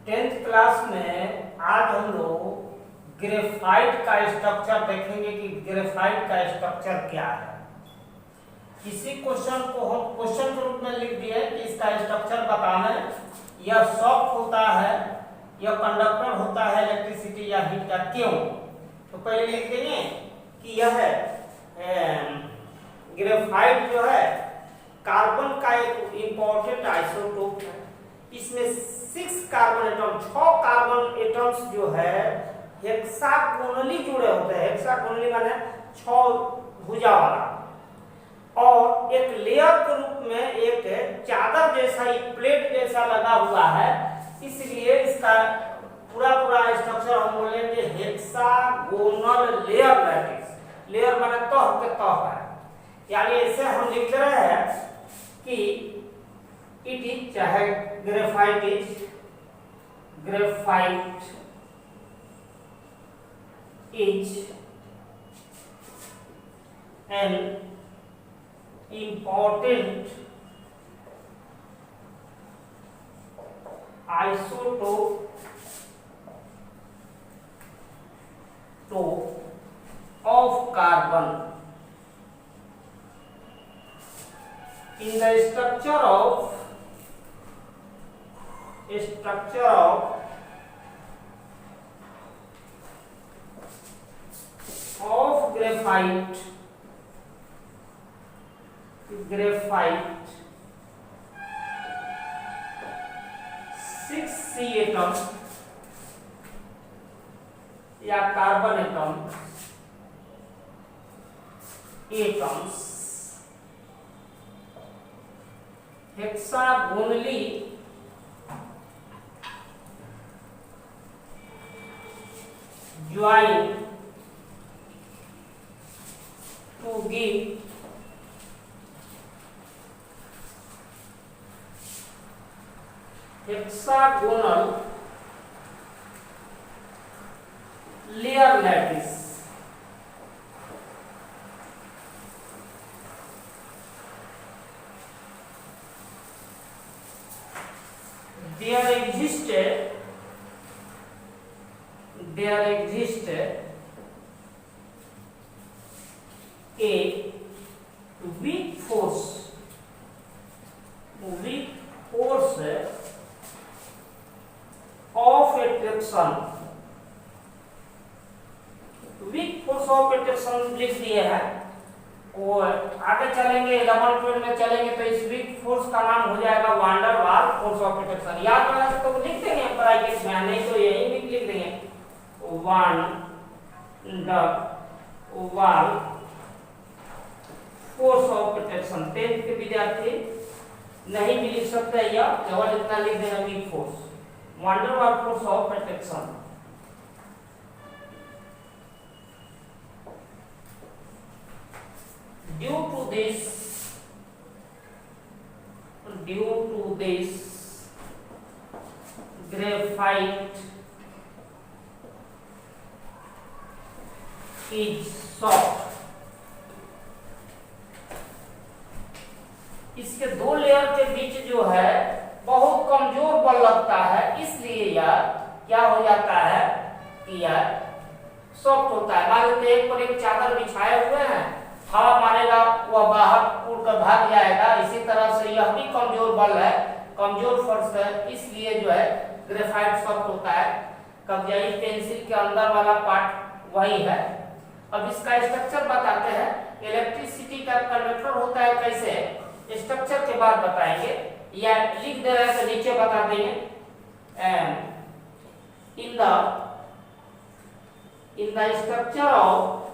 10th class में आज हम लोग ग्रेफाइट का स्ट्रक्चर देखेंगे कि ग्रेफाइट का स्ट्रक्चर क्या है। इसी क्वेश्चन को हम क्वेश्चन के रूप में लिख दिए कि इसका स्ट्रक्चर बताना है। यह सॉफ्ट होता है, यह कंडक्टर होता है इलेक्ट्रिसिटी या हीट का, क्यों? तो पहले लिख देंगे कि यह ग्रेफाइट जो है कार्बन का एक इंपॉर्टेंट आइसोटोप है। इसमें 6 कार्बन एटम 6 कार्बन एटम्स जो है हेक्सागोनली जुड़े होते हैं। हेक्सागोनली माने 6 भुजा वाला, और एक लेयर के रूप में एक चादर जैसा, एक प्लेट जैसा लगा हुआ है। इसलिए इसका पूरा स्ट्रक्चर हम बोलेंगे हेक्सागोनल लेयर लैटिस। लेयर माने तह के तह है, यानी ऐसे हम लिख रहे हैं कि इट इज, चाहे graphite is an important isotope of carbon in the structure of graphite 6C atom या carbon atoms hexagonally join to give hexagonal layer lattice. There existed a weak force of attraction। Weak force of attraction लिख दिए हैं, और आगे चलेंगे 11th 12 में चलेंगे तो इस वीक फोर्स का नाम हो जाएगा van der Waals force of attraction. याद रखना है तो लिख देंगे ब्रैकेट में, नहीं तो यही भी लिख देंगे van der Waals force of attraction. 10th के विद्यार्थी नहीं भी लिख सकते हैं, या केवल इतना लिख देना weak force, one der Waals force of attraction. Due to this graphite is soft। इसके दो लेयर के बीच जो है बहुत कमजोर बल लगता है, इसलिए यह क्या हो जाता है कि यह सॉफ्ट होता है। मान लीजिए एक पर एक चादर बिछाए हुए हैं, हवा मारेगा वह बाहर उड़ कर भाग जाएगा। इसी तरह से यह भी कमजोर बल है, कमजोर फोर्स है, इसलिए जो है ग्रेफाइट सॉफ्ट होता है। कब्जाई पेंसिल के अंदर वाला पार्ट वही है। अब इसका स्ट्रक्चर बताते हैं। इलेक्ट्रिसिटी का कंडक्टर होता है कैसे, स्ट्रक्चर के बाद बताएंगे, या लिख दे रहे तो नीचे बता देंगे। In the structure of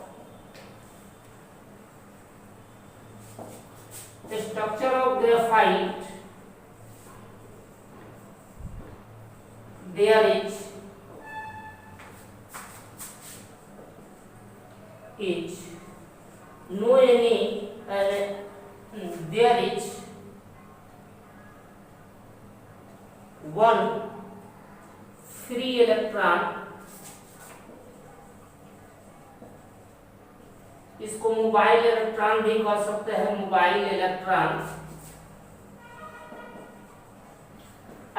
graphite there is no any there is one free electron इसको मोबाइल इलेक्ट्रॉन भी कह सकते हैं, मोबाइल इलेक्ट्रॉन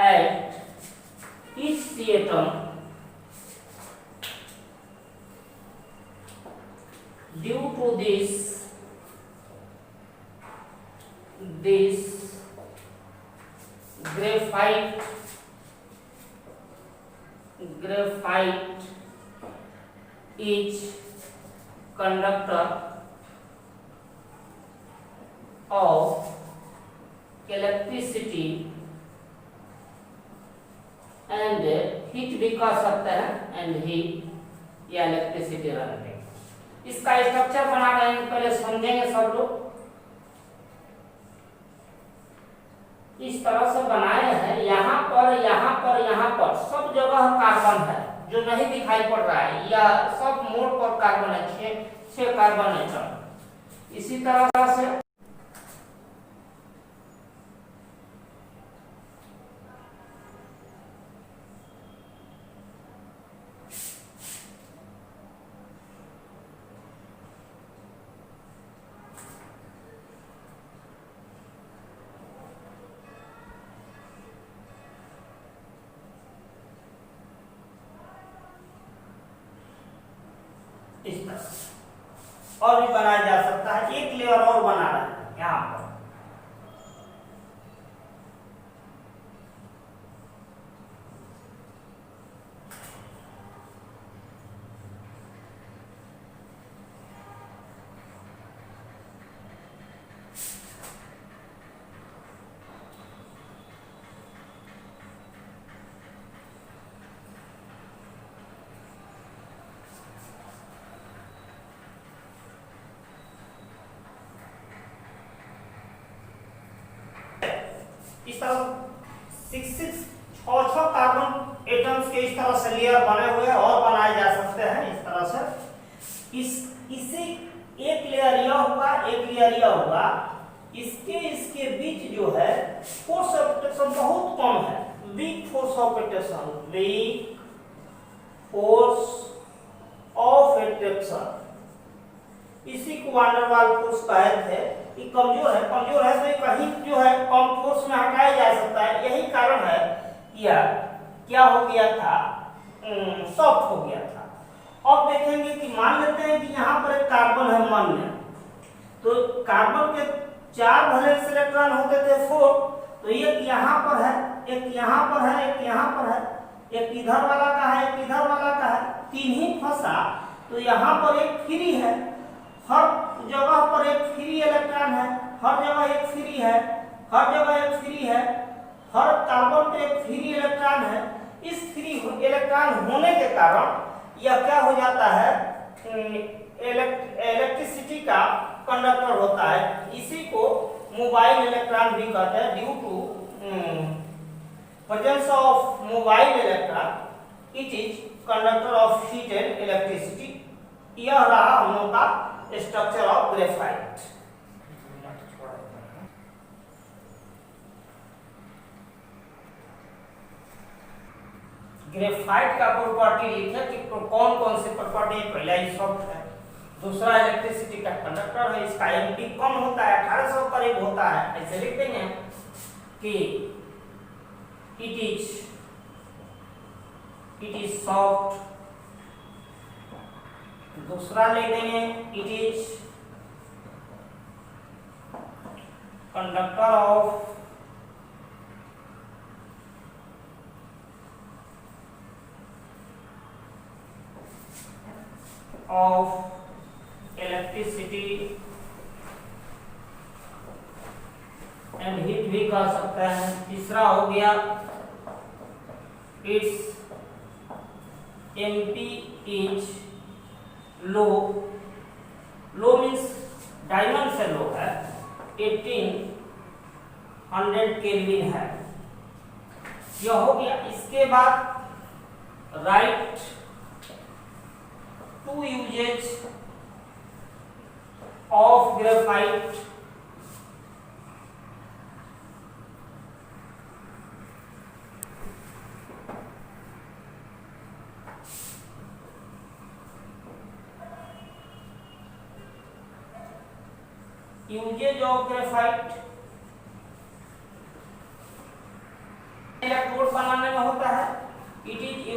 एट इस atom due to this graphite is conductor of electricity and heat भी कह सकते हैं and heat या इलेक्ट्रिसिटी रन देंगे। इसका स्ट्रक्चर बना रहे हैं, पहले समझेंगे सब लोग। इस तरह से बनाए हैं, यहाँ पर सब जगह कार्बन है, जो नहीं दिखाई पड़ रहा है, या सब मोड़ पर कार्बन है, 6 कार्बन एटम। इसी तरह से इस तरह और भी बनाया जा सकता है। एक लेयर और बना रहे हैं यहाँ पर। इस तरह 6 कार्बन एटम्स के इस तरह से लेयर बने हुए और बनाए जा सकते हैं। इस तरह से इसे एक लेयर यह होगा, एक लेयर यह होगा। इसके बीच जो है फोर्स ऑफ अट्रैक्शन बहुत कम है, वीक फोर्स ऑफ अट्रैक्शन। इसी को वांडरवाल फोर्स कहते थे। ये कमजोर है तो ये कहीं जो है कम फोर्स में हटाया जा सकता है। यही कारण है यह क्या हो गया था, सॉफ्ट हो गया था। अब देखेंगे कि मान लेते हैं कि यहाँ पर एक कार्बन है मान्य, तो कार्बन के 4 वैलेंस इलेक्ट्रॉन होते थे 4, तो एक यहाँ पर है, एक यहाँ पर है, एक यहाँ पर है, एक इधर वाला का है, एक इधर वाला का है, 3 ही फंसा। तो यहाँ पर एक फ्री है, हर जगह पर एक फ्री इलेक्ट्रॉन है, हर जगह एक फ्री है, हर जगह एक फ्री है, हर कार्बन पे एक फ्री इलेक्ट्रॉन है। इस फ्री इलेक्ट्रॉन होने के कारण यह क्या हो जाता है, इलेक्ट्रिसिटी का कंडक्टर होता है। इसी को मोबाइल इलेक्ट्रॉन भी कहते हैं। Due to presence of mobile electron it is conductor of heat and electricity. यह रहा हम लोग का स्ट्रक्चर ऑफ ग्रेफाइट। ग्रेफाइट का प्रॉपर्टी लिखे कि कौन कौन से प्रॉपर्टी। पहला ही सॉफ्ट है, दूसरा इलेक्ट्रिसिटी का कंडक्टर है, इसका एमपी कम होता है, 1800 करीब होता है। ऐसे लिख देंगे कि इट इज सॉफ्ट। दूसरा ले लेंगे it is conductor of electricity and heat भी कह सकते हैं। तीसरा हो गया it's MP is low. Low means diamond से लो है, 1800 केल्विन है। यह हो गया। इसके बाद write two uses of graphite. Uses of graphite electrode बनाने में होता है। It is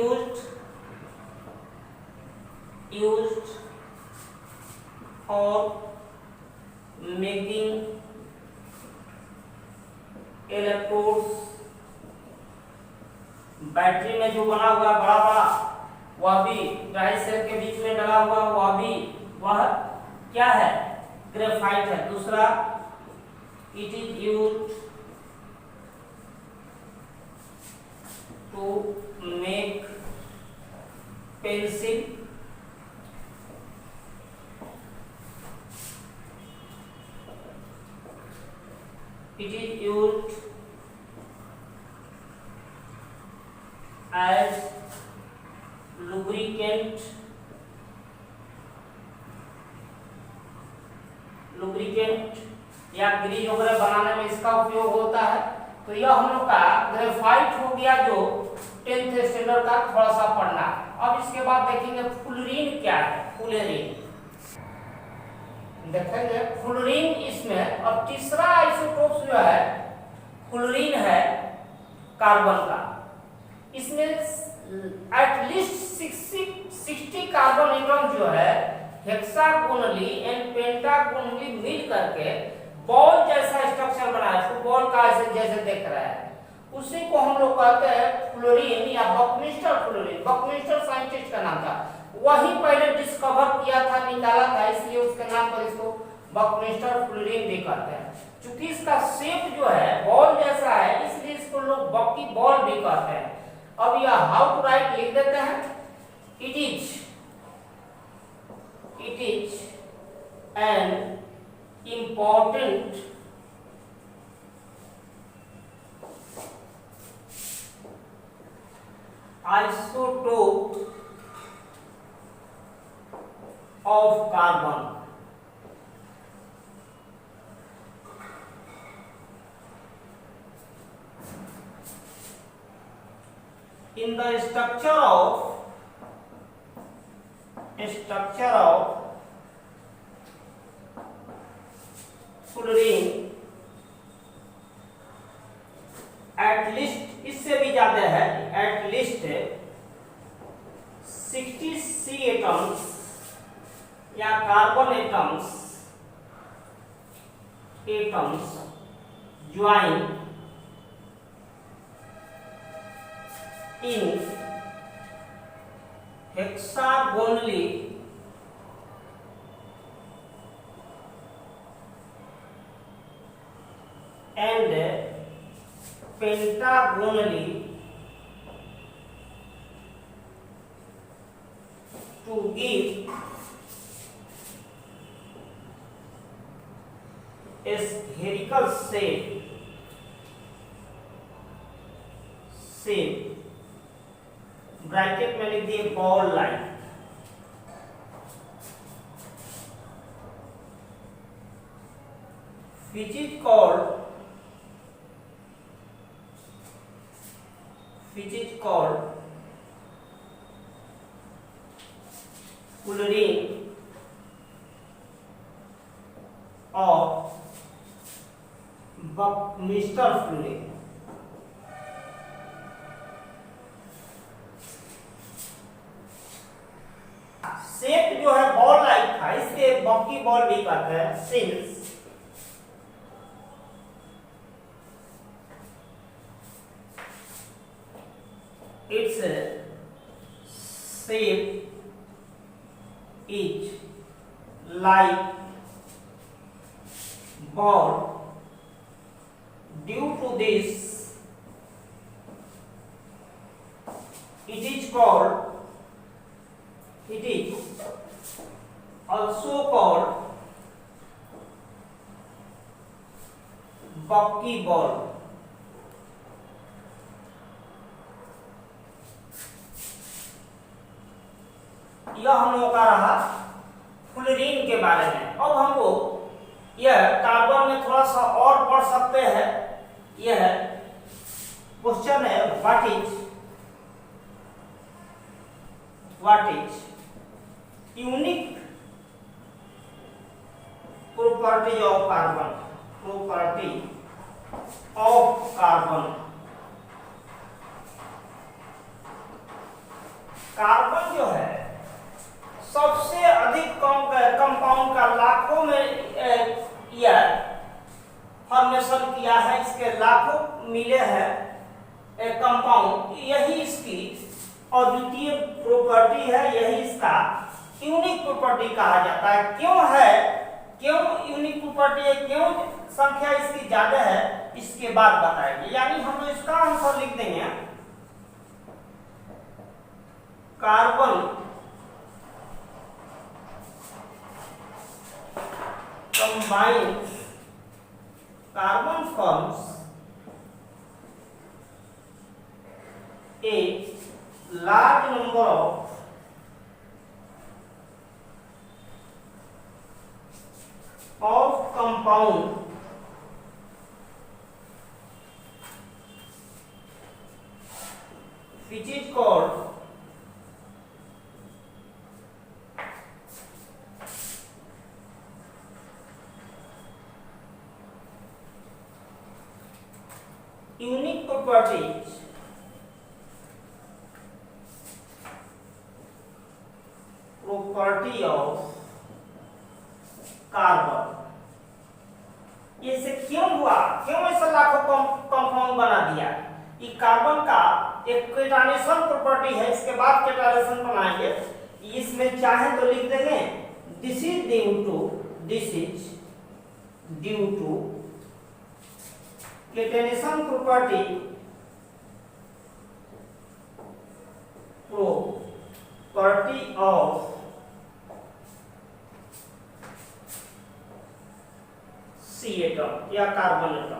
used for making electrodes, battery में जो बना हुआ बड़ा बड़ा वह भी ड्राई सेल के बीच में डला हुआ वह क्या है, ग्रेफाइट है। दूसरा, it is used to make pencil, it is used as lubricant या ग्रीज वगैरह बनाने में इसका उपयोग होता है। तो यह हम लोग का ग्रेफाइट हो गया जो 10th स्टैंडर्ड का थोड़ा सा पढ़ना है। अब इसके बाद देखेंगे फुलरीन क्या है। फुलरीन देखेंगे, फुलरीन इसमें अब तीसरा आइसोटोप जो है फुलरीन है कार्बन का। इसमें एटलीस्ट 60 कार्बन एटम जो है हेक्सागोनली एंड पेंटागोनली मिल करके बॉल जैसा स्ट्रक्चर बना है, फुटबॉल का जैसे देख रहा है, उसी को हम लोग कहते हैं फ्लोरीन या बकमिस्टर फ्लोरीन। बकमिस्टर साइंटिस्ट का नाम था, वही पहले डिस्कवर किया था, निकाला था, इसलिए उसके नाम पर इसको बकमिस्टर फ्लोरीन भी कहते हैं। क्योंकि इसका शेप जो है बॉल जैसा है, इसलिए इसको लोग बक्की बॉल भी कहते हैं। अब यह हाउ टू राइट लिख देते हैं, it is an important isotope of carbon. In the structure of fluorine, at least इससे भी ज्यादा है, at least 60 C एटम्स या carbon atoms join in hexagonally and pentagonally to give a spherical shape bracket में लिख दिए ball line. which is called fluorine or Buckminster fluorine। Shape जो है बॉल लाइक था, इसलिए बॉकी बॉल भी कहते हैं। Since its shape is like ball, due to this it is also called buckyball। यह हम लोगों का रहा फ्लोरीन के बारे में। अब हम लोग यह कार्बन में थोड़ा सा और पढ़ सकते हैं। यह क्वेश्चन है, what is unique property of carbon. Carbon जो है सबसे अधिक कंपाउंड का लाखों में यह फॉर्मेशन किया है, इसके लाखों मिले हैं कंपाउंड। यही इसकी अद्वितीय प्रॉपर्टी है, यही इसका यूनिक प्रॉपर्टी कहा जाता है। क्यों यूनिक प्रॉपर्टी है, क्यों संख्या इसकी ज्यादा है, इसके बाद बताएंगे। यानी हम तो इसका आंसर लिख देंगे, carbon combined carbon forms a large number of compound which is called unique properties property of carbon. इससे क्यों हुआ, क्यों ऐसा लाखों कंपाउंड बना दिया? ये कार्बन का एक केटानेशन प्रॉपर्टी है, इसके बाद केटानेशन बनाएंगे। इसमें चाहे तो लिख देंगे this is due to catenation property of C atom या कार्बन एटम।